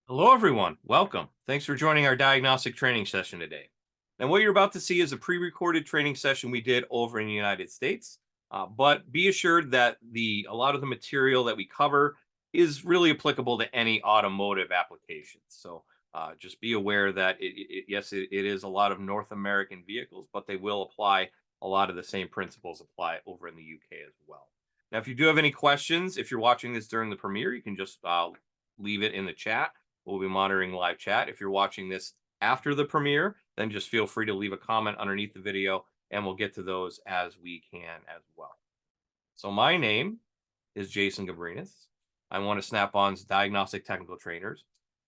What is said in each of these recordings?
Hello, everyone. Welcome. Thanks for joining our diagnostic training session today. And what you're about to see is a pre-recorded training session we did over in the United States. But be assured that a lot of the material that we cover is really applicable to any automotive application. So just be aware that yes, it is a lot of North American vehicles, but they will apply a lot of the same principles apply over in the UK as well. Now, if you do have any questions, if you're watching this during the premiere, you can just leave it in the chat. We'll be monitoring live chat. If you're watching this after the premiere, then just feel free to leave a comment underneath the video and we'll get to those as we can as well. So my name is Jason Gabrenas. I'm one of Snap-on's diagnostic technical trainers.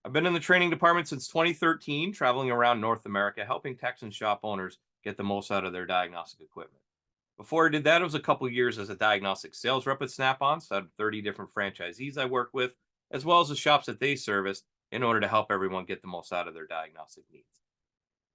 I've been in the training department since 2013, traveling around North America, helping techs and shop owners get the most out of their diagnostic equipment. Before I did that, it was a couple years as a diagnostic sales rep at Snap-on, so I had 30 different franchisees I worked with, as well as the shops that they serviced, in order to help everyone get the most out of their diagnostic needs.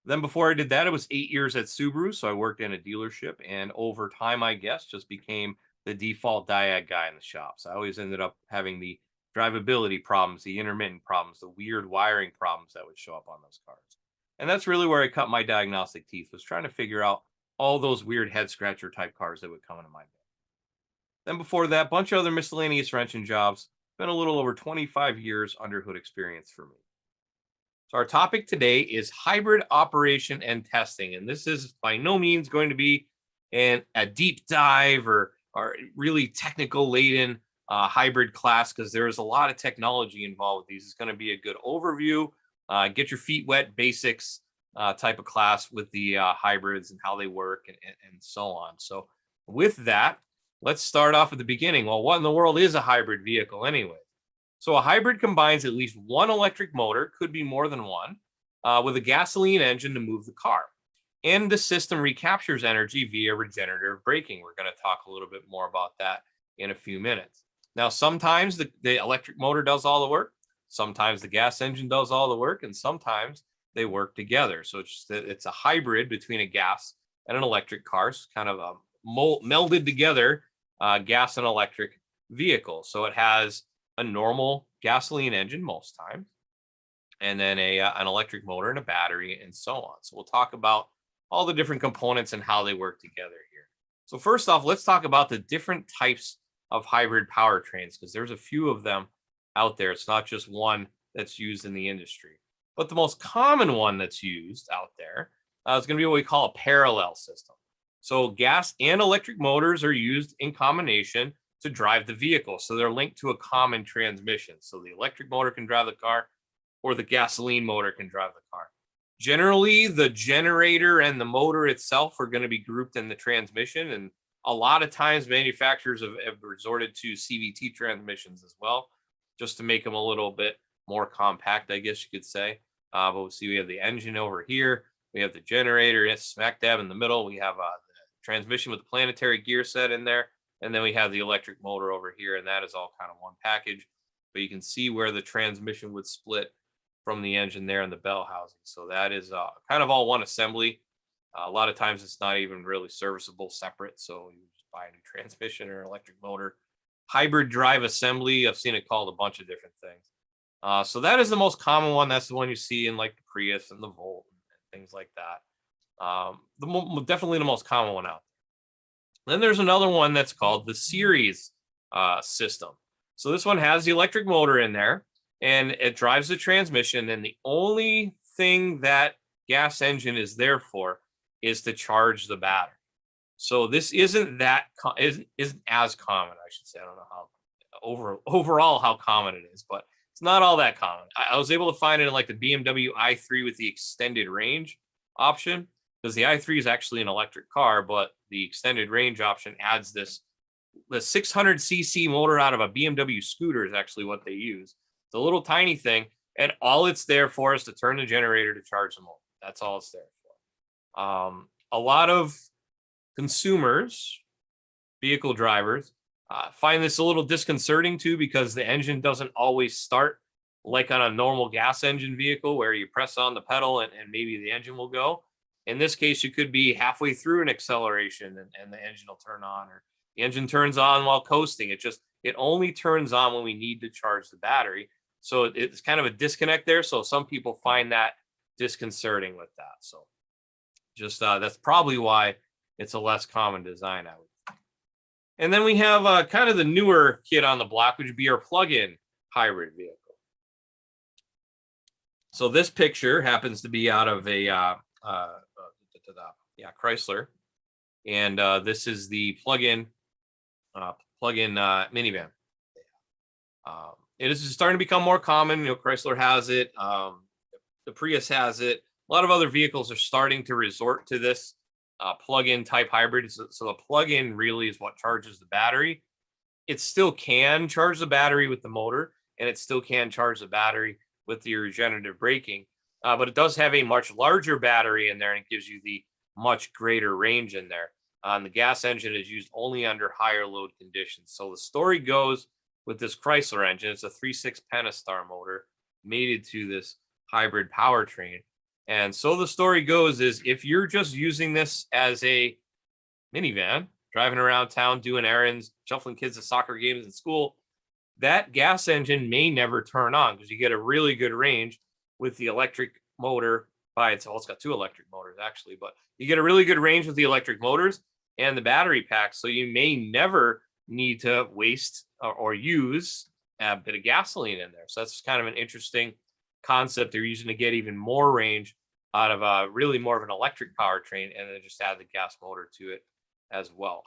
Then before I did that, it was 8 years at Subaru. So I worked in a dealership, and over time, I guess, just became the default diag guy in the shop. So I always ended up having the drivability problems, the intermittent problems, the weird wiring problems that would show up on those cars. And that's really where I cut my diagnostic teeth, was trying to figure out all those weird head scratcher type cars that would come into my bed. Then before that, a bunch of other miscellaneous wrenching jobs. Been a little over 25 years under hood experience for me. So our topic today is hybrid operation and testing. And this is by no means going to be a deep dive or really technical laden hybrid class, because there's a lot of technology involved with these. It's going to be a good overview, get your feet wet basics type of class with the hybrids and how they work and so on. So with that, let's start off at the beginning. Well, what in the world is a hybrid vehicle anyway? So a hybrid combines at least one electric motor, could be more than one, with a gasoline engine to move the car. And the system recaptures energy via regenerative braking. We're going to talk a little bit more about that in a few minutes. Now, sometimes the electric motor does all the work. Sometimes the gas engine does all the work, and sometimes they work together. So it's a hybrid between a gas and an electric car. It's kind of a melded together gas and electric vehicle. So it has a normal gasoline engine most times, and then an electric motor and a battery and so on. So we'll talk about all the different components and how they work together here. So first off, let's talk about the different types of hybrid powertrains, because there's a few of them out there. It's not just one that's used in the industry. But the most common one that's used out there is going to be what we call a parallel system. So gas and electric motors are used in combination to drive the vehicle. So they're linked to a common transmission. So the electric motor can drive the car, or the gasoline motor can drive the car. Generally, the generator and the motor itself are going to be grouped in the transmission. And a lot of times manufacturers have resorted to CVT transmissions as well, just to make them a little bit more compact, I guess you could say. But we'll see, we have the engine over here. We have the generator, it's smack dab in the middle. We have the transmission with the planetary gear set in there. And then we have the electric motor over here, and that is all kind of one package. But you can see where the transmission would split from the engine there in the bell housing. So that is kind of all one assembly. A lot of times it's not even really serviceable separate. So you just buy a new transmission or electric motor. Hybrid drive assembly, I've seen it called a bunch of different things. So that is the most common one. That's the one you see in like the Prius and the Volt and things like that. Definitely the most common one out there. Then there's another one that's called the series system. So this one has the electric motor in there, and it drives the transmission. And the only thing that gas engine is there for is to charge the battery. So this isn't as common, I should say. I don't know how overall how common it is, but it's not all that common. I was able to find it in like the BMW i3 with the extended range option, because the i3 is actually an electric car, but the extended range option adds the 600cc motor out of a BMW scooter is actually what they use. It's a little tiny thing, and all it's there for is to turn the generator to charge the motor. That's all it's there for. A lot of consumers, vehicle drivers, find this a little disconcerting too, because the engine doesn't always start like on a normal gas engine vehicle where you press on the pedal and maybe the engine will go. In this case, you could be halfway through an acceleration and the engine will turn on, or the engine turns on while coasting. It only turns on when we need to charge the battery. So it's kind of a disconnect there. So some people find that disconcerting with that. So just that's probably why it's a less common design, I would. And then we have kind of the newer kid on the block, which would be our plug-in hybrid vehicle. So this picture happens to be out of a Chrysler, and this is the plug-in minivan. It is starting to become more common. Chrysler has it. The Prius has it. A lot of other vehicles are starting to resort to this plug-in type hybrid. So the plug-in really is what charges the battery. It still can charge the battery with the motor, and it still can charge the battery with the regenerative braking. But it does have a much larger battery in there, and it gives you the much greater range in there. The gas engine is used only under higher load conditions. So the story goes with this Chrysler engine, it's a 3.6 Pentastar motor mated to this hybrid powertrain. And so the story goes is if you're just using this as a minivan, driving around town, doing errands, shuffling kids to soccer games in school, that gas engine may never turn on because you get a really good range with the electric motor by itself. Well, it's got two electric motors actually, but you get a really good range with the electric motors and the battery pack. So you may never need to waste or use a bit of gasoline in there. So that's kind of an interesting concept they're using to get even more range out of really more of an electric powertrain, and then just add the gas motor to it as well.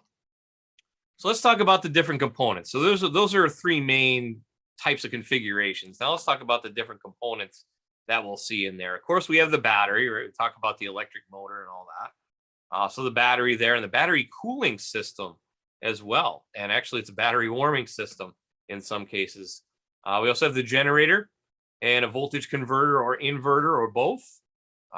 So let's talk about the different components. So those are three main types of configurations. Now let's talk about the different components that we'll see in there. Of course, we have the battery, right? We talk about the electric motor and all that. So the battery there, and the battery cooling system as well. And actually, it's a battery warming system in some cases. We also have the generator and a voltage converter or inverter or both.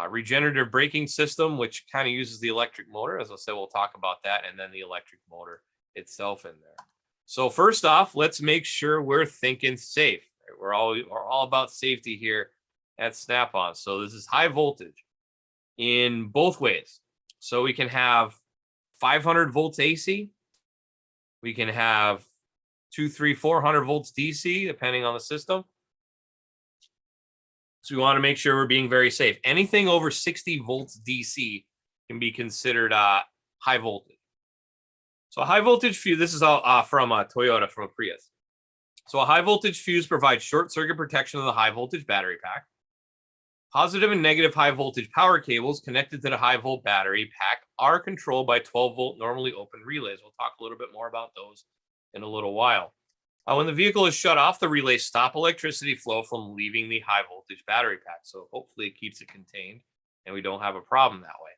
Regenerative braking system, which kind of uses the electric motor. As I said, we'll talk about that. And then the electric motor itself in there. So first off, let's make sure we're thinking safe. We're all about safety here at Snap-on. So this is high voltage in both ways. So we can have 500 volts AC. We can have 400 volts DC, depending on the system. So we want to make sure we're being very safe. Anything over 60 volts DC can be considered high voltage. So a high voltage fuse, this is all from Toyota, from a Prius. So a high voltage fuse provides short circuit protection of the high voltage battery pack. Positive and negative high voltage power cables connected to the high volt battery pack are controlled by 12 volt normally open relays. We'll talk a little bit more about those in a little while. When the vehicle is shut off, the relays stop electricity flow from leaving the high voltage battery pack. So hopefully it keeps it contained and we don't have a problem that way.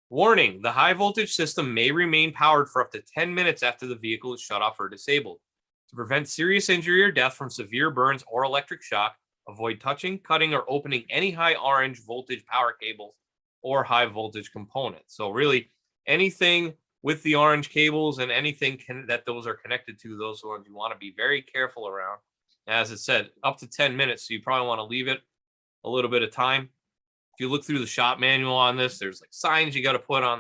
Warning, the high voltage system may remain powered for up to 10 minutes after the vehicle is shut off or disabled. To prevent serious injury or death from severe burns or electric shock, avoid touching, cutting, or opening any high orange voltage power cables or high voltage components. So really anything with the orange cables and anything that those are connected to, those ones you want to be very careful around. As it said, up to 10 minutes, so you probably want to leave it a little bit of time. If you look through the shop manual on this, there's like signs you got to put on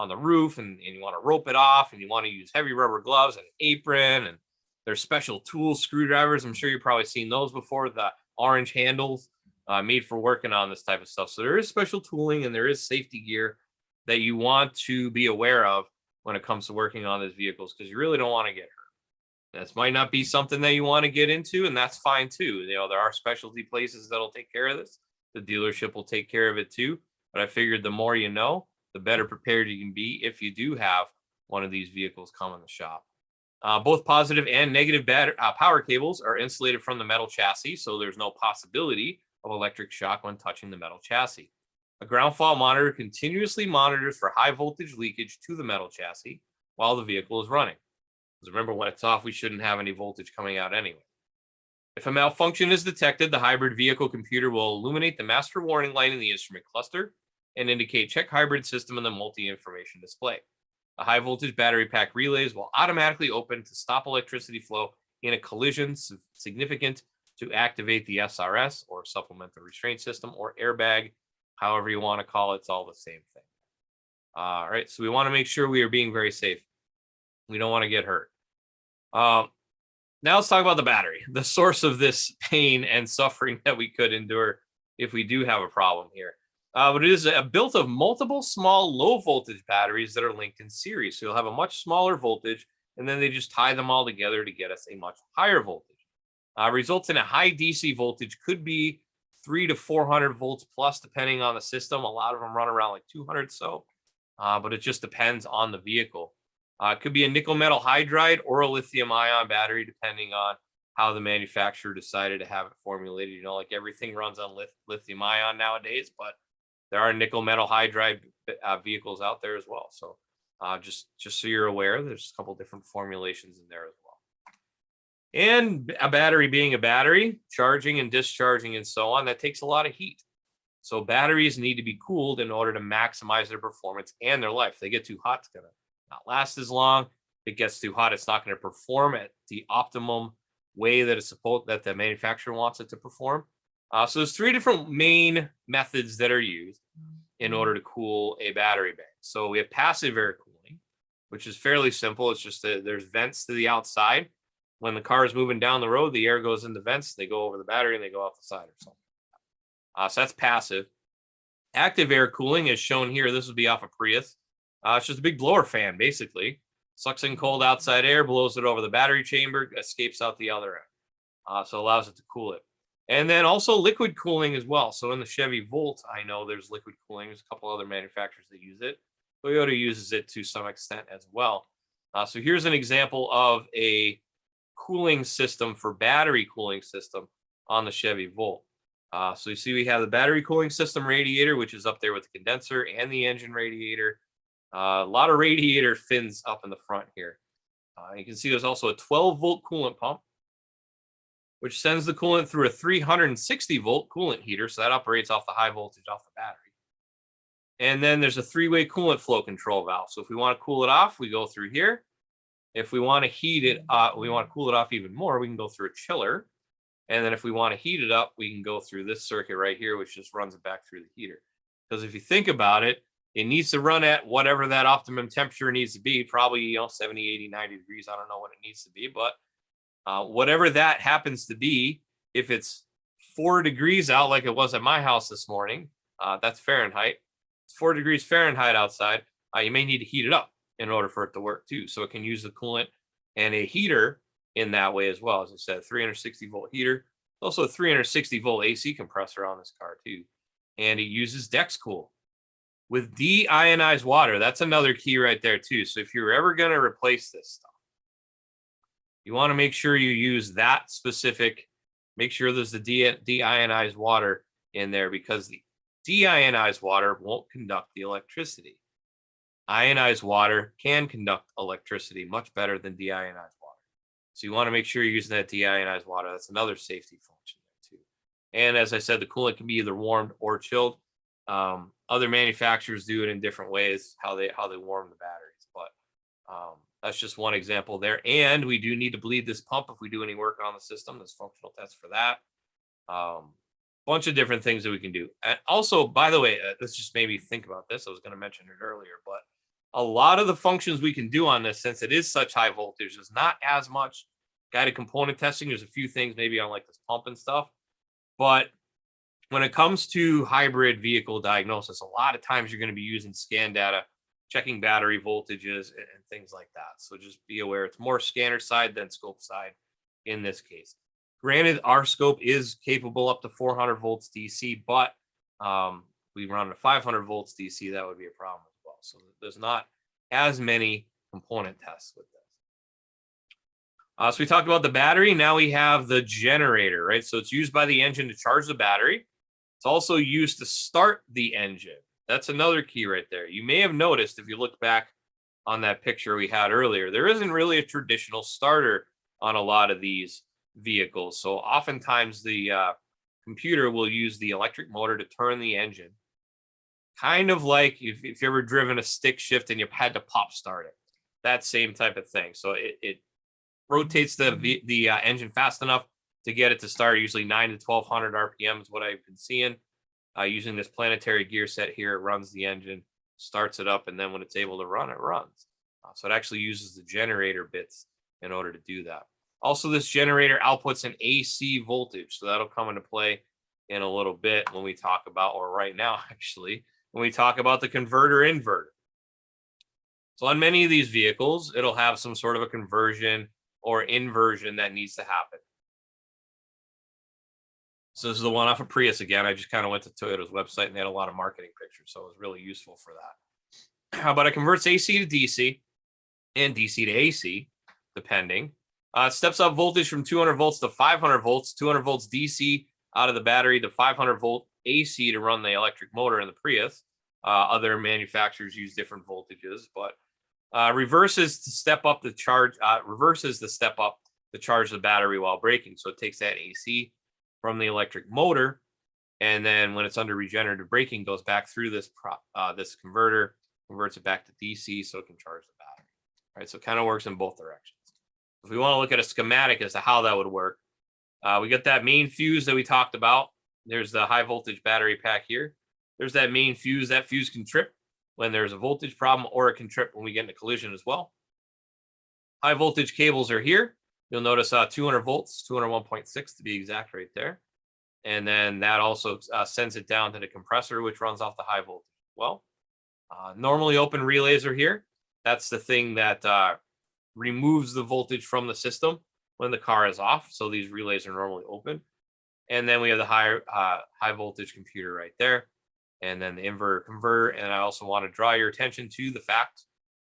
the roof, and you want to rope it off, and you want to use heavy rubber gloves and an apron, and there's special tools, screwdrivers. I'm sure you've probably seen those before, the orange handles made for working on this type of stuff. So there is special tooling and there is safety gear that you want to be aware of when it comes to working on these vehicles, because you really don't want to get hurt. This might not be something that you want to get into, and that's fine too. There are specialty places that'll take care of this. The dealership will take care of it too. But I figured the more you know, the better prepared you can be if you do have one of these vehicles come in the shop. Both positive and negative power cables are insulated from the metal chassis, so there's no possibility of electric shock when touching the metal chassis. A ground fault monitor continuously monitors for high voltage leakage to the metal chassis while the vehicle is running. Because remember, when it's off, we shouldn't have any voltage coming out anyway. If a malfunction is detected, the hybrid vehicle computer will illuminate the master warning light in the instrument cluster and indicate check hybrid system in the multi-information display. The high voltage battery pack relays will automatically open to stop electricity flow in a collision significant to activate the SRS, or supplemental restraint system, or airbag, however you want to call it. It's all the same thing. All right, so we want to make sure we are being very safe. We don't want to get hurt. Now let's talk about the battery, the source of this pain and suffering that we could endure if we do have a problem here. But it is built of multiple small low voltage batteries that are linked in series. So you'll have a much smaller voltage, and then they just tie them all together to get us a much higher voltage. Results in a high DC voltage, could be 300 to 400 volts plus, depending on the system. A lot of them run around like 200 so, but it just depends on the vehicle. It could be a nickel metal hydride or a lithium ion battery, depending on how the manufacturer decided to have it formulated. You know, like everything runs on lithium ion nowadays, but there are nickel metal hydride vehicles out there as well. So just so you're aware, there's a couple different formulations in there as well. And a battery being a battery, charging and discharging and so on, that takes a lot of heat. So batteries need to be cooled in order to maximize their performance and their life. If they get too hot, it's going to not last as long. If it gets too hot, it's not going to perform at the optimum way that it's supposed, that the manufacturer wants it to perform. So there's 3 different main methods that are used in order to cool a battery bank. So we have passive air cooling, which is fairly simple. It's just that there's vents to the outside. When the car is moving down the road, the air goes in the vents, they go over the battery, and they go out the side or something. So that's passive. Active air cooling is shown here. This would be off a Prius. It's just a big blower fan, basically. Sucks in cold outside air, blows it over the battery chamber, escapes out the other end. So allows it to cool it. And then also liquid cooling as well. So in the Chevy Volt, I know there's liquid cooling. There's a couple other manufacturers that use it. Toyota uses it to some extent as well. So here's an example of a cooling system for battery cooling system on the Chevy Volt. So you see we have the battery cooling system radiator, which is up there with the condenser and the engine radiator. A lot of radiator fins up in the front here. You can see there's also a 12-volt coolant pump, which sends the coolant through a 360-volt coolant heater. So that operates off the high voltage off the battery. And then there's a 3-way coolant flow control valve. So if we want to cool it off, we go through here. If we want to heat it, we want to cool it off even more, we can go through a chiller. And then if we want to heat it up, we can go through this circuit right here, which just runs it back through the heater. Because if you think about it, it needs to run at whatever that optimum temperature needs to be, probably 70, 80, 90 degrees. I don't know what it needs to be, but whatever that happens to be, if it's 4 degrees out like it was at my house this morning, that's Fahrenheit. It's 4 degrees Fahrenheit outside. You may need to heat it up in order for it to work too. So it can use the coolant and a heater in that way as well. As I said, 360-volt heater. Also a 360-volt AC compressor on this car too. And it uses DexCool with deionized water. That's another key right there too. So if you're ever going to replace this stuff, you want to make sure you use that specific, make sure there's the deionized water in there, because the deionized water won't conduct the electricity. Ionized water can conduct electricity much better than deionized water. So you want to make sure you're using that deionized water. That's another safety function there too. And as I said, the coolant can be either warmed or chilled. Other manufacturers do it in different ways, how they warm the batteries. But that's just one example there. And we do need to bleed this pump if we do any work on the system. There's functional tests for that. Bunch of different things that we can do. And also, by the way, this just made me think about this. I was going to mention it earlier, but a lot of the functions we can do on this, since it is such high voltage, there's not as much guided component testing. There's a few things maybe on like this pump and stuff, but when it comes to hybrid vehicle diagnosis, a lot of times you're going to be using scan data, checking battery voltages and things like that. So just be aware it's more scanner side than scope side in this case. Granted, our scope is capable up to 400 volts DC, but we run a 500 volts DC, that would be a problem as well. So there's not as many component tests with this. So we talked about the battery. Now we have the generator, right? So it's used by the engine to charge the battery. It's also used to start the engine. That's another key right there. You may have noticed, if you look back on that picture we had earlier, there isn't really a traditional starter on a lot of these vehicles. So oftentimes the computer will use the electric motor to turn the engine, kind of like if you've ever driven a stick shift and you've had to pop start it, that same type of thing. So it rotates the engine fast enough to get it to start, usually 9 to 1200 RPM is what I've been seeing. Using this planetary gear set here, it runs the engine, starts it up, and then when it's able to run, it runs. So it actually uses the generator bits in order to do that. Also, this generator outputs an AC voltage, so that'll come into play in a little bit when we talk about, or right now actually, when we talk about the converter inverter. So on many of these vehicles, it'll have some sort of a conversion or inversion that needs to happen. So this is the one off of Prius again. I just kind of went to Toyota's website and they had a lot of marketing pictures, so it was really useful for that. But it converts AC to DC and DC to AC, depending. It steps up voltage from 200 volts to 500 volts, 200 volts DC out of the battery to 500 volt AC to run the electric motor in the Prius. Other manufacturers use different voltages, but reverses to step up the charge. Reverses the step up to charge the battery while braking. So it takes that AC from the electric motor, and then when it's under regenerative braking, goes back through this this converter, converts it back to DC so it can charge the battery. All right, so it kind of works in both directions. If we want to look at a schematic as to how that would work, we got that main fuse that we talked about. There's the high voltage battery pack here. There's that main fuse. That fuse can trip when there's a voltage problem, or it can trip when we get in a collision as well. High voltage cables are here. You'll notice 200 volts, 201.6 to be exact right there. And then that also sends it down to the compressor, which runs off the high voltage as well. Normally open relays are here. That's the thing that removes the voltage from the system when the car is off. So these relays are normally open. And then we have the high voltage computer right there. And then the inverter converter. And I also want to draw your attention to the fact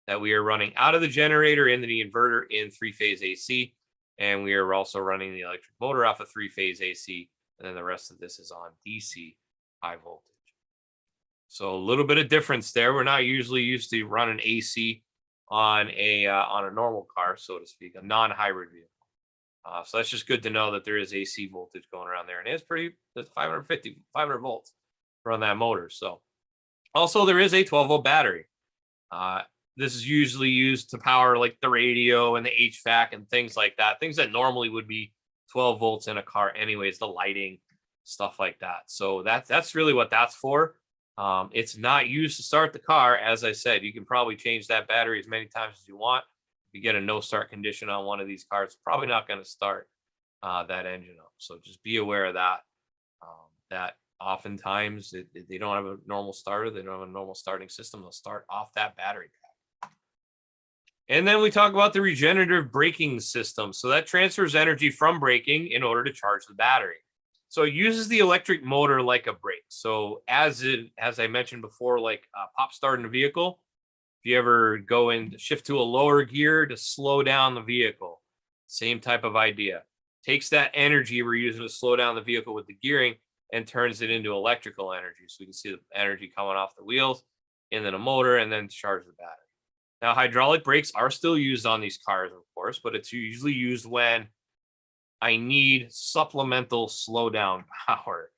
that we are running out of the generator into the inverter in 3-phase AC. And we are also running the electric motor off of 3-phase AC. And then the rest of this is on DC high voltage. So a little bit of difference there. We're not usually used to running AC on a normal car, so to speak, a non-hybrid vehicle. So that's just good to know that there is AC voltage going around there. And it's 500 volts run that motor. So also there is a 12-volt battery. This is usually used to power like the radio and the HVAC and things like that. Things that normally would be 12 volts in a car anyways, the lighting, stuff like that. So that's really what that's for. It's not used to start the car. As I said, you can probably change that battery as many times as you want. If you get a no start condition on one of these cars, it's probably not going to start that engine up. So just be aware of that. That oftentimes they don't have a normal starter. They don't have a normal starting system. They'll start off that battery pack. And then we talk about the regenerative braking system. So that transfers energy from braking in order to charge the battery. So it uses the electric motor like a brake. So as I mentioned before, like pop starting a vehicle, if you ever go and shift to a lower gear to slow down the vehicle, same type of idea. Takes that energy we're using to slow down the vehicle with the gearing and turns it into electrical energy. So we can see the energy coming off the wheels and then a motor and then charge the battery. Now, hydraulic brakes are still used on these cars, of course, but it's usually used when I need supplemental slowdown power.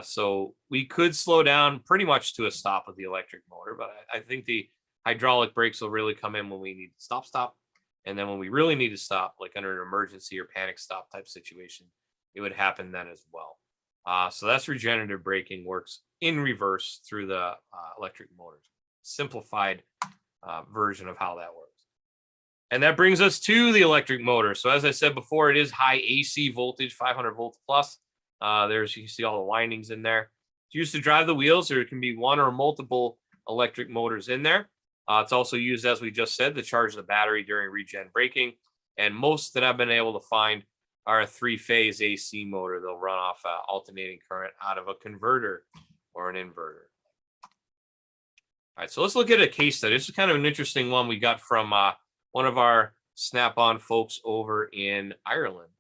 So we could slow down pretty much to a stop with the electric motor, but I think the hydraulic brakes will really come in when we need to stop. And then when we really need to stop, like under an emergency or panic stop type situation, it would happen then as well. So that's regenerative braking, works in reverse through the electric motors. Simplified version of how that works. And that brings us to the electric motor. So as I said before, it is high AC voltage, 500 volts plus. You can see all the windings in there. It's used to drive the wheels. There can be one or multiple electric motors in there. It's also used, as we just said, to charge the battery during regen braking. And most that I've been able to find are a 3-phase AC motor. They'll run off alternating current out of a converter or an inverter. All right, so let's look at a case study. This is kind of an interesting one we got from one of our Snap-on folks over in Ireland.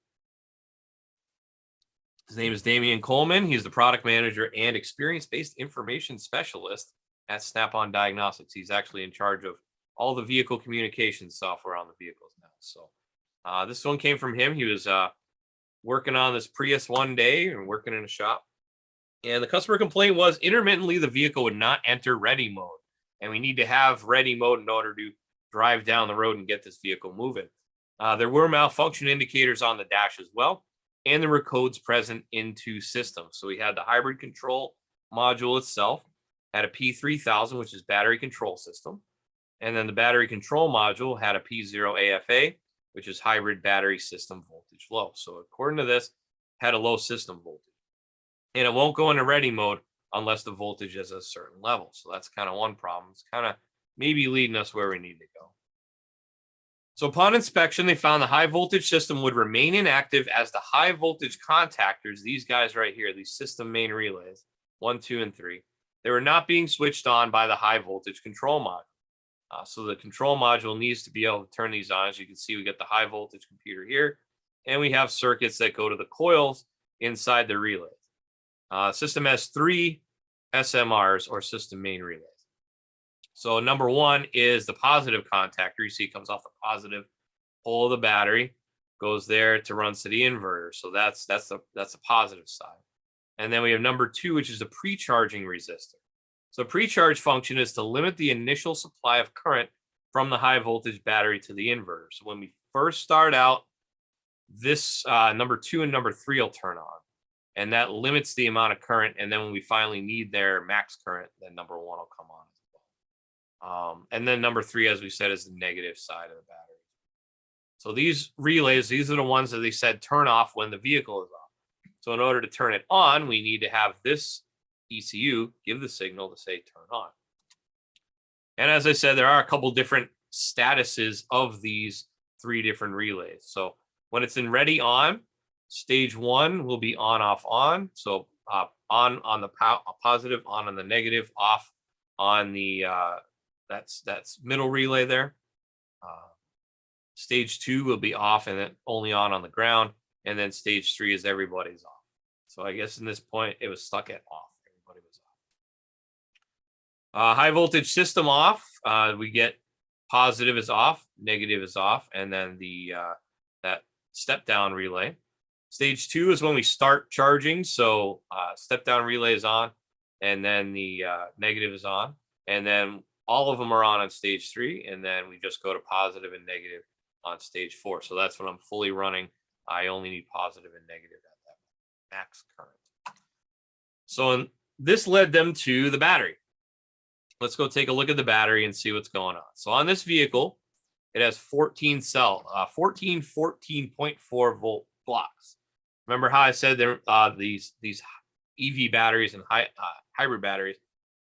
His name is Damian Coleman. He's the product manager and experience-based information specialist at Snap-on Diagnostics. He's actually in charge of all the vehicle communication software on the vehicles now. So this one came from him. He was working on this Prius one day and working in a shop. And the customer complaint was intermittently the vehicle would not enter ready mode. And we need to have ready mode in order to drive down the road and get this vehicle moving. There were malfunction indicators on the dash as well. And there were codes present into systems. So we had the hybrid control module itself, had a P3000, which is battery control system. And then the battery control module had a P0 AFA, which is hybrid battery system voltage low. So according to this, had a low system voltage. And it won't go into ready mode unless the voltage is a certain level. So that's kind of one problem. It's kind of maybe leading us where we need to go. So upon inspection, they found the high voltage system would remain inactive as the high voltage contactors, these guys right here, these system main relays, 1, 2, and 3, they were not being switched on by the high voltage control module. So the control module needs to be able to turn these on. As you can see, we get the high voltage computer here, and we have circuits that go to the coils inside the relays. System has 3 SMRs, or system main relays. So number 1 is the positive contactor. You see it comes off the positive pole of the battery, goes there to runs to the inverter. So that's the positive side. And then we have number 2, which is the pre-charging resistor. So pre-charge function is to limit the initial supply of current from the high voltage battery to the inverter. So when we first start out, this number 2 and number 3 will turn on, and that limits the amount of current. And then when we finally need their max current, then number 1 will come on. And then number 3, as we said, is the negative side of the battery. So these relays, these are the ones that they said turn off when the vehicle is off. So in order to turn it on, we need to have this ECU give the signal to say turn on. And as I said, there are a couple different statuses of these 3 different relays. So when it's in ready on, stage 1 will be on, off, on. So on the positive, on the negative, off on the that's middle relay there. Stage 2 will be off and then only on the ground. And then stage 3 is everybody's off. So I guess in this point, it was stuck at off. Everybody was off. High voltage system off. We get positive is off, negative is off, and then the that step down relay. Stage 2 is when we start charging. So step down relay is on, and then the negative is on, and then all of them are on stage 3, and then we just go to positive and negative on stage 4. So that's when I'm fully running. I only need positive and negative at that max current. So this led them to the battery. Let's go take a look at the battery and see what's going on. So on this vehicle, it has 14 14.4 volt blocks. Remember how I said there these EV batteries and hybrid batteries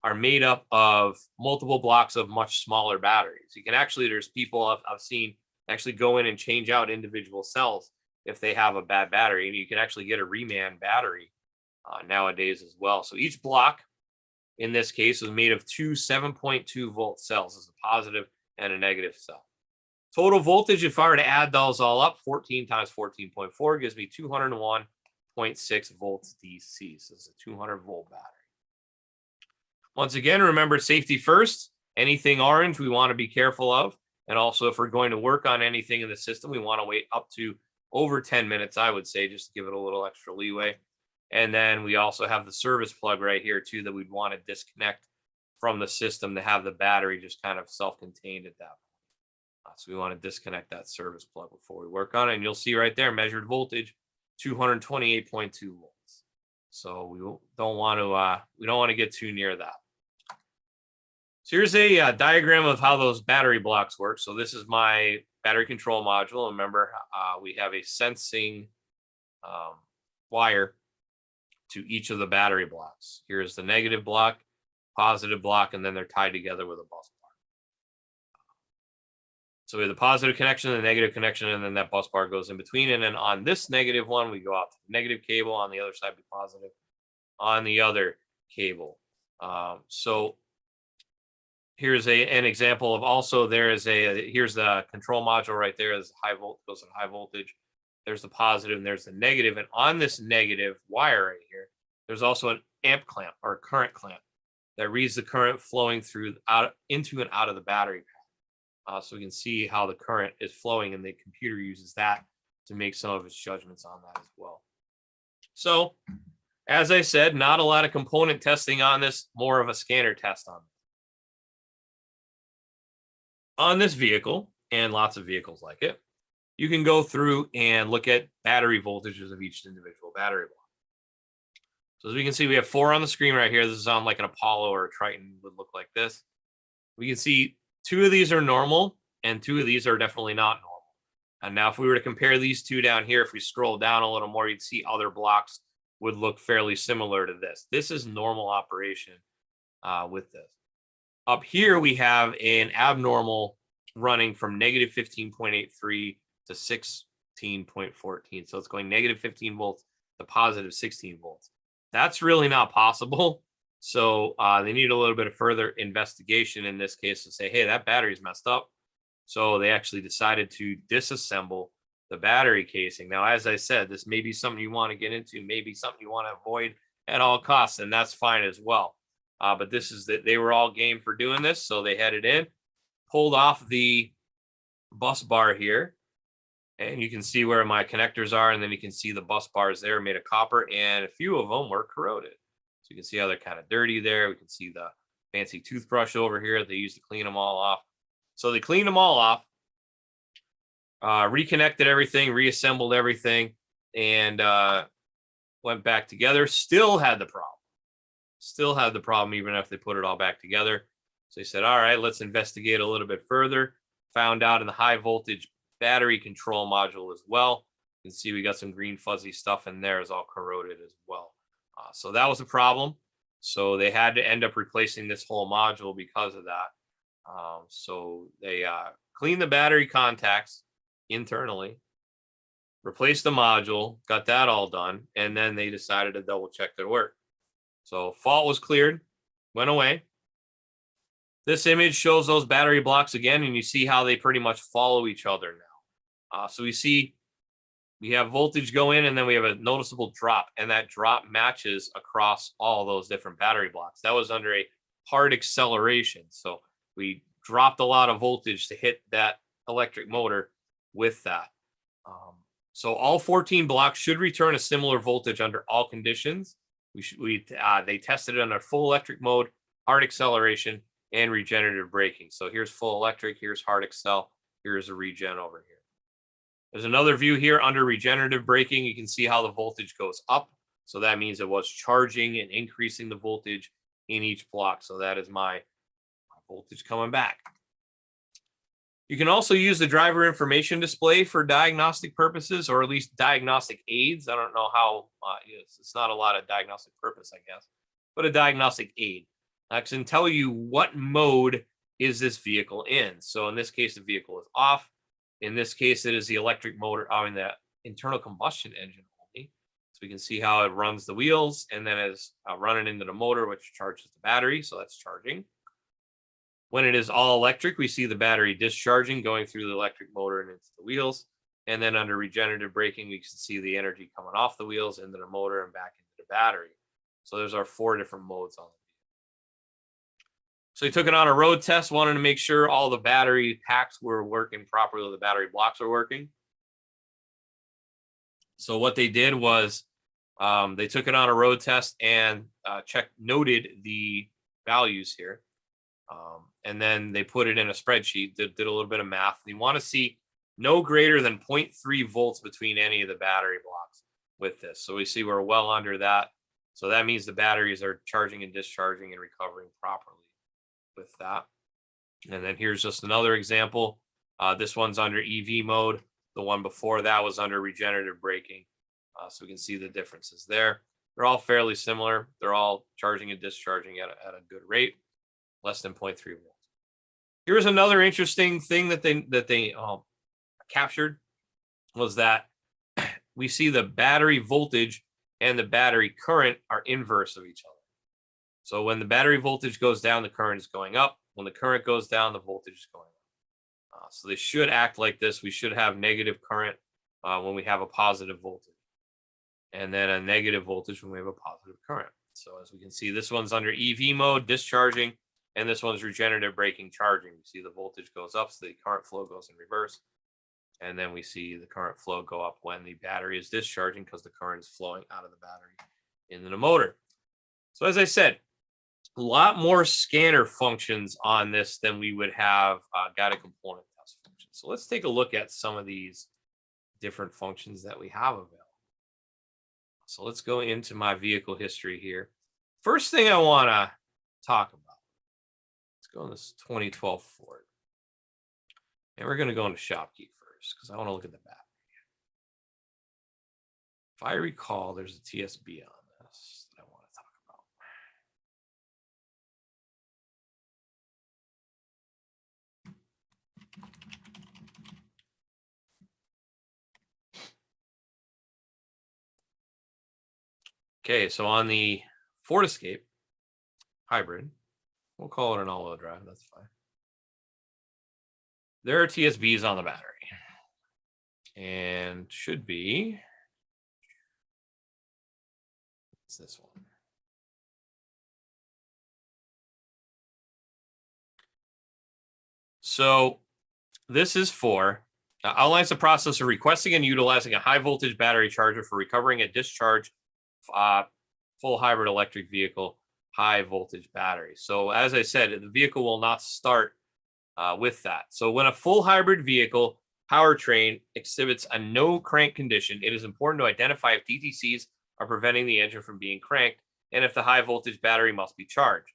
are made up of multiple blocks of much smaller batteries. You can actually, there's people I've seen actually go in and change out individual cells if they have a bad battery, and you can actually get a reman battery nowadays as well. So each block in this case is made of 2 7.2 volt cells, as a positive and a negative cell. Total voltage, if I were to add those all up, 14 times 14.4 gives me 201.6 volts DC. So it's a 200 volt battery. Once again, remember safety first. Anything orange we want to be careful of. And also, if we're going to work on anything in the system, we want to wait up to over 10 minutes, I would say, just to give it a little extra leeway. And then we also have the service plug right here, too, that we'd want to disconnect from the system to have the battery just kind of self-contained at that point. So we want to disconnect that service plug before we work on it. And you'll see right there, measured voltage, 228.2 volts. So we don't want to get too near that. So here's a diagram of how those battery blocks work. So this is my battery control module. Remember, we have a sensing wire to each of the battery blocks. Here's the negative block, positive block, and then they're tied together with a bus bar. So we have the positive connection, the negative connection, and then that bus bar goes in between. And then on this negative one, we go out to the negative cable. On the other side, be positive on the other cable. So here's an example of also here's the control module right there. There's high volt, goes to high voltage. There's the positive and there's the negative. And on this negative wire right here, there's also an amp clamp or a current clamp that reads the current flowing through into and out of the battery pack. So we can see how the current is flowing, and the computer uses that to make some of its judgments on that as well. So as I said, not a lot of component testing on this, more of a scanner test on this. On this vehicle, and lots of vehicles like it, you can go through and look at battery voltages of each individual battery block. So as we can see, we have 4 on the screen right here. This is on like an Apollo or a Triton would look like this. We can see 2 of these are normal and 2 of these are definitely not normal. And now if we were to compare these two down here, if we scroll down a little more, you'd see other blocks would look fairly similar to this. This is normal operation with this. Up here, we have an abnormal running from negative 15.83 to 16.14. So it's going negative 15 volts to positive 16 volts. That's really not possible. So they need a little bit of further investigation in this case to say, hey, that battery's messed up. So they actually decided to disassemble the battery casing. Now, as I said, this may be something you want to get into, maybe something you want to avoid at all costs, and that's fine as well. But this is that they were all game for doing this, so they had it in, pulled off the bus bar here, and you can see where my connectors are, and then you can see the bus bars there made of copper, and a few of them were corroded. So you can see how they're kind of dirty there. We can see the fancy toothbrush over here that they used to clean them all off. So they cleaned them all off, reconnected everything, reassembled everything, and went back together. Still had the problem, even if they put it all back together. So they said, all right, let's investigate a little bit further. Found out in the high voltage battery control module as well. You can see we got some green fuzzy stuff in there, is all corroded as well. So that was a problem. So they had to end up replacing this whole module because of that. So they cleaned the battery contacts internally, replaced the module, got that all done, and then they decided to double check their work. So fault was cleared, went away. This image shows those battery blocks again, and you see how they pretty much follow each other now. So we see we have voltage go in, and then we have a noticeable drop, and that drop matches across all those different battery blocks. That was under a hard acceleration. So we dropped a lot of voltage to hit that electric motor with that. So all 14 blocks should return a similar voltage under all conditions. They tested it under full electric mode, hard acceleration, and regenerative braking. So here's full electric, here's hard accel, here's a regen over here. There's another view here under regenerative braking. You can see how the voltage goes up. So that means it was charging and increasing the voltage in each block. So that is my voltage coming back. You can also use the driver information display for diagnostic purposes, or at least diagnostic aids. I don't know how, it's not a lot of diagnostic purpose, I guess, but a diagnostic aid. I can tell you what mode is this vehicle in. So in this case, the vehicle is off. In this case, it is the electric motor, the internal combustion engine only. So we can see how it runs the wheels, and then is running into the motor, which charges the battery. So that's charging. When it is all electric, we see the battery discharging, going through the electric motor and into the wheels. And then under regenerative braking, we can see the energy coming off the wheels into the motor and back into the battery. So there's our 4 different modes on it. So he took it on a road test, wanted to make sure all the battery packs were working properly, the battery blocks are working. So what they did was they took it on a road test and noted the values here. And then they put it in a spreadsheet, did a little bit of math. You want to see no greater than 0.3 volts between any of the battery blocks with this. So we see we're well under that. So that means the batteries are charging and discharging and recovering properly with that. And then here's just another example. This one's under EV mode. The one before that was under regenerative braking. So we can see the differences there. They're all fairly similar. They're all charging and discharging at a good rate, less than 0.3 volts. Here's another interesting thing that they captured, was that we see the battery voltage and the battery current are inverse of each other. So when the battery voltage goes down, the current is going up. When the current goes down, the voltage is going up. So they should act like this. We should have negative current when we have a positive voltage, and then a negative voltage when we have a positive current. So as we can see, this one's under EV mode, discharging, and this one's regenerative braking, charging. You see the voltage goes up, so the current flow goes in reverse. And then we see the current flow go up when the battery is discharging, because the current is flowing out of the battery into the motor. So as I said, a lot more scanner functions on this than we would have guided component test functions. So let's take a look at some of these different functions that we have available. So let's go into my vehicle history here. First thing I want to talk about, let's go in this 2012 Ford. And we're going to go into ShopKey first. first because I want to look at the battery. If I recall, there's a TSB on this that I want to talk about. Okay, so on the Ford Escape hybrid, we'll call it an all-wheel drive, that's fine. There are TSBs on the battery. And should be, it's this one. So this is for outlines the process of requesting and utilizing a high voltage battery charger for recovering a discharge full hybrid electric vehicle high voltage battery. So as I said, the vehicle will not start with that. So when a full hybrid vehicle powertrain exhibits a no crank condition, it is important to identify if DTCs are preventing the engine from being cranked and if the high voltage battery must be charged.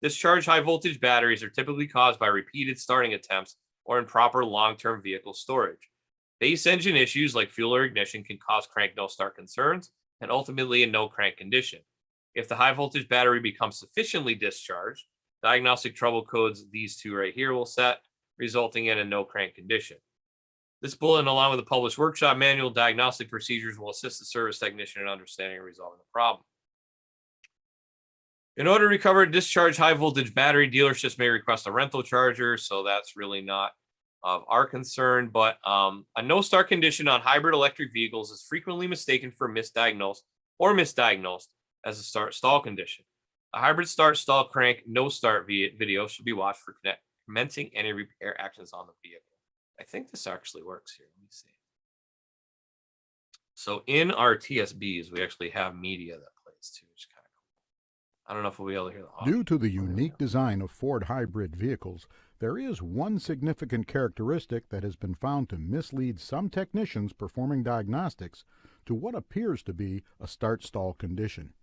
Discharged high voltage batteries are typically caused by repeated starting attempts or improper long-term vehicle storage. Base engine issues like fuel or ignition can cause crank no start concerns and ultimately a no crank condition. If the high voltage battery becomes sufficiently discharged, diagnostic trouble codes, these two right here, will set, resulting in a no crank condition. This bulletin, along with the published workshop manual, diagnostic procedures, will assist the service technician in understanding and resolving the problem. In order to recover a discharged high voltage battery, dealerships may request a rental charger, so that's really not of our concern. But a no start condition on hybrid electric vehicles is frequently mistaken for misdiagnosed as a start stall condition. A hybrid start stall crank no start video should be watched for commencing any repair actions on the vehicle. I think this actually works here. Let me see. So in our TSBs, we actually have media that plays too, which is kind of cool. I don't know if we'll be able to hear the audio. Due to the unique design of Ford hybrid vehicles, there is one significant characteristic that has been found to mislead some technicians performing diagnostics to what appears to be a start-stall condition.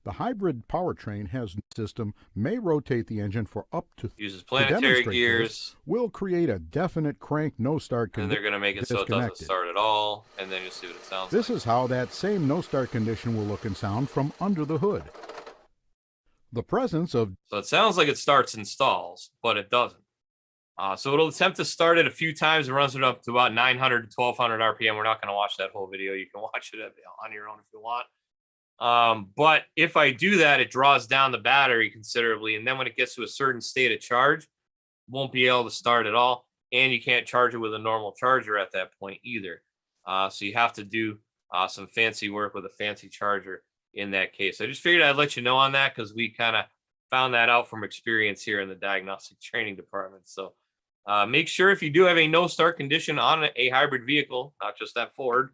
The hybrid powertrain has system may rotate the engine for up to uses planetary gears. This, will create a definite crank no start condition. And they're going to make it so it doesn't start at all, and then you'll see what it sounds like. This is how that same no start condition will look and sound from under the hood. The presence of so it sounds like it starts and stalls, but it doesn't. So it'll attempt to start it a few times and runs it up to about 900 to 1200 RPM. We're not going to watch that whole video. You can watch it on your own if you want. But if I do that, it draws down the battery considerably. And then when it gets to a certain state of charge, won't be able to start at all. And you can't charge it with a normal charger at that point either. So you have to do some fancy work with a fancy charger in that case. I just figured I'd let you know on that because we kind of found that out from experience here in the diagnostic training department. So make sure if you do have a no start condition on a hybrid vehicle, not just that Ford,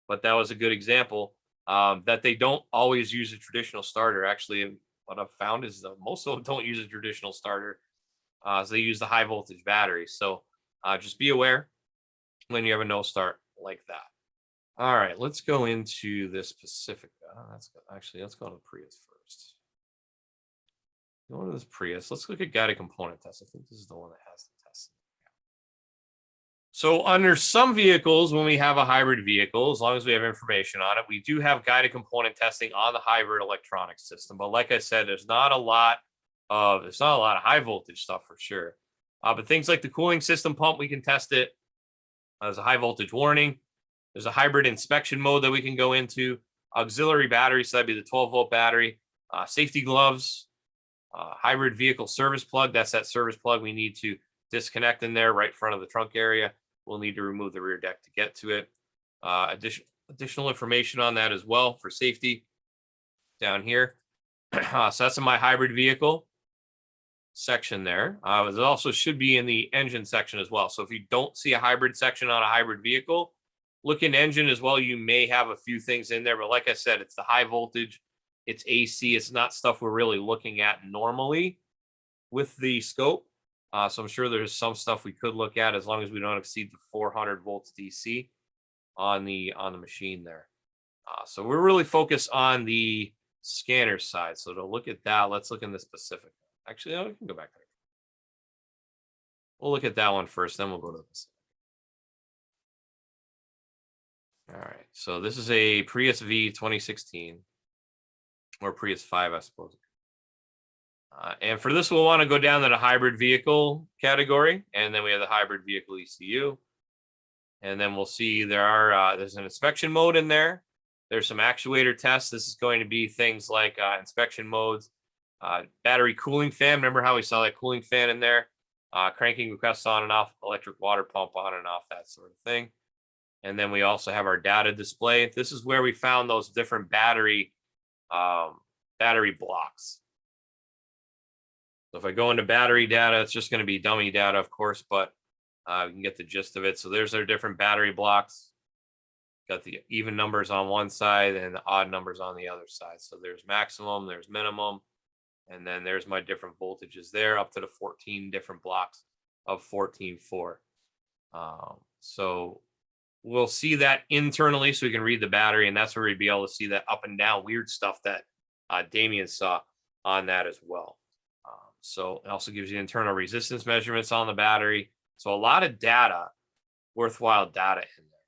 but that was a good example, that they don't always use a traditional starter. Actually, what I've found is that most of them don't use a traditional starter. So they use the high voltage battery. So just be aware when you have a no start like that. All right, let's go into this Pacifica. Let's go to the Prius first. Go to this Prius. Let's look at guided component tests. I think this is the one that has the test. So under some vehicles, when we have a hybrid vehicle, as long as we have information on it, we do have guided component testing on the hybrid electronic system. But like I said, there's not a lot of high voltage stuff for sure. But things like the cooling system pump, we can test it. There's a high voltage warning. There's a hybrid inspection mode that we can go into. Auxiliary battery, so that'd be the 12-volt battery. Safety gloves. Hybrid vehicle service plug. That's that service plug we need to disconnect in there right in front of the trunk area. We'll need to remove the rear deck to get to it. Additional information on that as well for safety down here. So that's in my hybrid vehicle section there. It also should be in the engine section as well. So if you don't see a hybrid section on a hybrid vehicle, look in engine as well. You may have a few things in there, but like I said, it's the high voltage, it's AC. It's not stuff we're really looking at normally with the scope. So I'm sure there's some stuff we could look at as long as we don't exceed the 400 volts DC on the machine there. So we're really focused on the scanner side. So to look at that, let's look in this Pacific. Actually, we can go back there. We'll look at that one first, then we'll go to the Pacific. All right. So this is a Prius V 2016 or Prius 5, I suppose. And for this, we'll want to go down to the hybrid vehicle category, and then we have the hybrid vehicle ECU. And then we'll see there's an inspection mode in there. There's some actuator tests. This is going to be things like inspection modes, battery cooling fan. Remember how we saw that cooling fan in there? Cranking requests on and off, electric water pump on and off, that sort of thing. And then we also have our data display. This is where we found those different battery blocks. So if I go into battery data, it's just going to be dummy data, of course, but you can get the gist of it. So there's our different battery blocks. Got the even numbers on one side and the odd numbers on the other side. So there's maximum, there's minimum, and then there's my different voltages there up to the 14 different blocks of 14.4. So we'll see that internally so we can read the battery, and that's where we'd be able to see that up and down weird stuff that Damien saw on that as well. So it also gives you internal resistance measurements on the battery. So a lot of data, worthwhile data in there.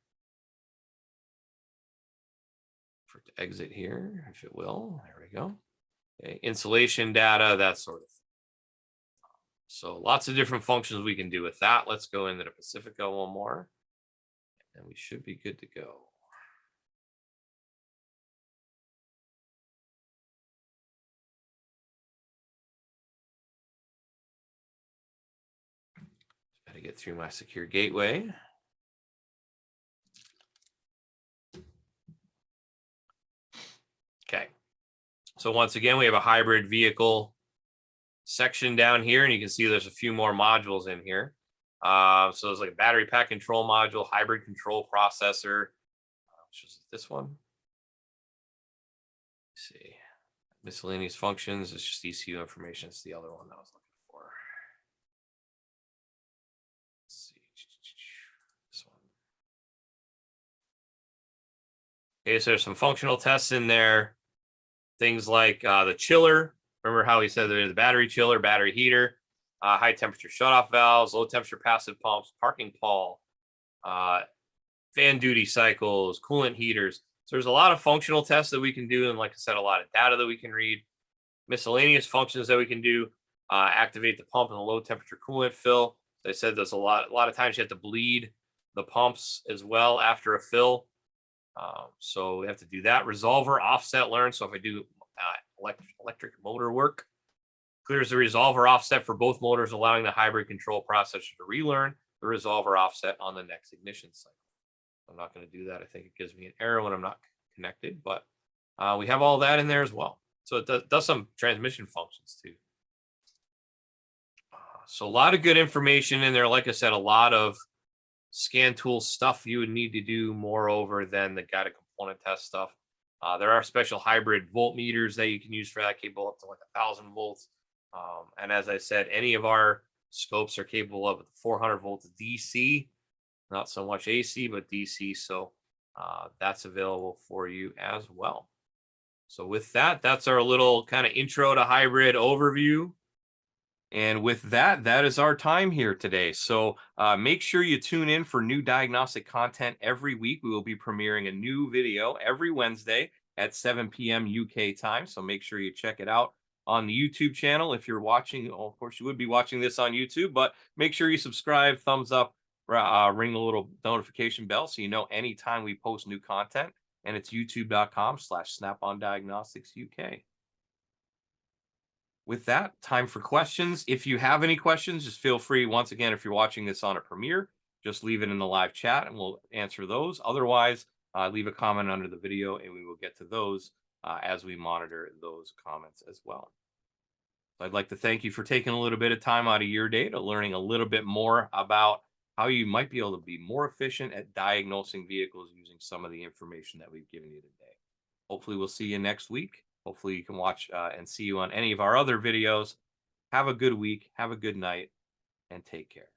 For it to exit here, if it will. There we go. Okay, insulation data, that sort of thing. So lots of different functions we can do with that. Let's go into the Pacifica one more, and we should be good to go. Gotta get through my secure gateway. Okay. So once again, we have a hybrid vehicle section down here, and you can see there's a few more modules in here. So there's like a battery pack control module, hybrid control processor, which is this one. Let's see. Miscellaneous functions. It's just ECU information. It's the other one that I was looking for. Let's see. This one. Okay, so there's some functional tests in there. Things like the chiller. Remember how we said there's the battery chiller, battery heater, high temperature shutoff valves, low temperature passive pumps, parking pall, fan duty cycles, coolant heaters. So there's a lot of functional tests that we can do. And like I said, a lot of data that we can read, miscellaneous functions that we can do, activate the pump and the low temperature coolant fill. As I said, there's a lot of times you have to bleed the pumps as well after a fill. So we have to do that. Resolver offset learn. So if I do electric motor work, clears the resolver offset for both motors, allowing the hybrid control processor to relearn the resolver offset on the next ignition cycle. I'm not going to do that. I think it gives me an error when I'm not connected, but we have all that in there as well. So it does some transmission functions too. So a lot of good information in there. Like I said, a lot of scan tool stuff you would need to do more over than the guided component test stuff. There are special hybrid voltmeters that you can use for that, capable up to like 1,000 volts. And as I said, any of our scopes are capable of 400 volts DC, not so much AC, but DC. So that's available for you as well. So with that, that's our little kind of intro to hybrid overview. And with that, that is our time here today. So make sure you tune in for new diagnostic content every week. We will be premiering a new video every Wednesday at 7 p.m. UK time. So make sure you check it out on the YouTube channel. If you're watching, well, of course, you would be watching this on YouTube, but make sure you subscribe, thumbs up, ring the little notification bell so you know anytime we post new content. And it's youtube.com/SnapOnDiagnosticsUK. With that, time for questions. If you have any questions, just feel free. Once again, if you're watching this on a premiere, just leave it in the live chat and we'll answer those. Otherwise, leave a comment under the video and we will get to those as we monitor those comments as well. So I'd like to thank you for taking a little bit of time out of your day to learning a little bit more about how you might be able to be more efficient at diagnosing vehicles using some of the information that we've given you today. Hopefully, we'll see you next week. Hopefully you can watch and see you on any of our other videos. Have a good week. Have a good night and take care.